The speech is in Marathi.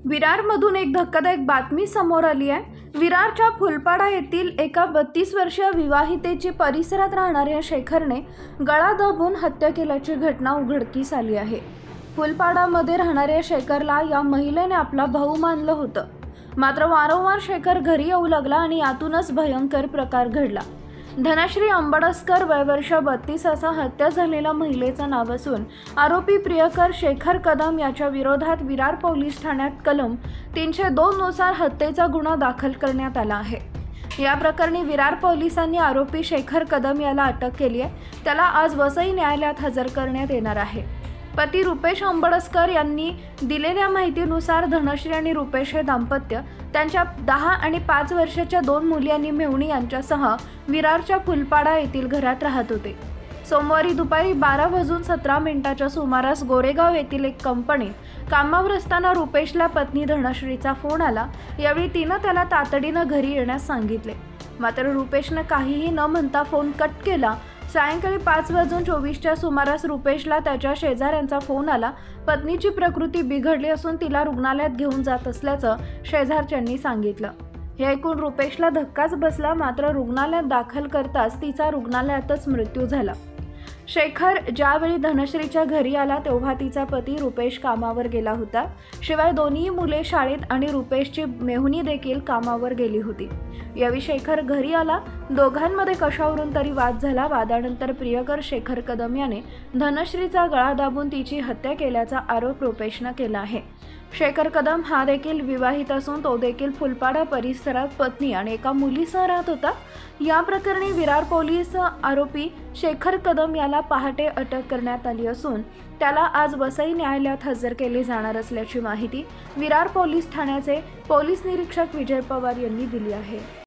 विरारमधून एक धक्कादायक बातमी समोर आली आहे। विरारच्या फुलपाडा येथील एका 32 वर्षीय विवाहितेची परिसरात राहणाऱ्या शेखरने गळा दाबून हत्या केल्याची घटना उघडकीस आली आहे। फुलपाडामध्ये राहणाऱ्या शेखरला या महिलेने आपला भाऊ मानलं होतं, मात्र वारंवार शेखर घरी येऊ लागला आणि यातूनच भयंकर प्रकार घडला। धनश्री अंबडसकर वय वर्ष 32 असा हत्या झालेल्या महिलेचं नाव असून आरोपी प्रियकर शेखर कदम याच्या विरोधात विरार पोलीस ठाण्यात कलम 302 नुसार हत्येचा गुन्हा दाखल करण्यात आला आहे। या प्रकरणी विरार पोलिसांनी आरोपी शेखर कदम याला अटक केली आहे। त्याला आज वसई न्यायालयात हजर करण्यात येणार आहे। पती रुपेश अंबडसकर यांनी दिलेल्या माहितीनुसार धनश्री आणि रुपेश हे दाम्पत्य त्यांच्या 10 आणि 5 वर्षाच्या 2 मुली आणि मेहुणी यांच्यासह विरारच्या फुलपाडा येथील घरात राहत होते। सोमवारी दुपारी 12:17 सुमारास गोरेगाव येथील एक कंपनीत कामावर असताना रुपेशला पत्नी धनश्रीचा फोन आला। यावेळी तिनं त्याला तातडीनं घरी येण्यास सांगितले, मात्र रुपेशनं काहीही न म्हणता फोन कट केला। सायंकाळी 5:24 सुमारास रुपेशला त्याच्या शेजाऱ्यांचा फोन आला। पत्नीची प्रकृती बिघडली असून तिला रुग्णालयात घेऊन जात असल्याचं शेजारच्यांनी सांगितलं। हे ऐकून रुपेशला धक्काच बसला, मात्र रुग्णालयात दाखल करताच तिचा रुग्णालयातच मृत्यू झाला। शेखर ज्यावेळी धनश्रीच्या घरी आला तेव्हा तिचा पती रुपेश कामावर गेला होता। शिवाय दोन्ही मुले शाळेत आणि रुपेशची मेहुणी देखील कामावर गेली होती। यावेळी शेखर घरी आला। दोघांमध्ये कशावरून तरी वाद झाला। वादानंतर प्रियकर शेखर कदम याने धनश्रीचा गळा दाबून तिची हत्या केल्याचा आरोप रुपेशनं केला आहे। शेखर कदम हा देखील विवाहित असून तो देखील फुलपाडा परिसरात पत्नी आणि एका मुलीसह राहत होता। या प्रकरणी विरार पोलीस आरोपी शेखर कदम याला पहाटे अटक करण्यात आली असून त्याला आज वसई न्यायालयात हजर केले जाणार असल्याची माहिती विरार पोलीस ठाण्याचे पोलीस निरीक्षक विजय पवार यांनी दिली आहे।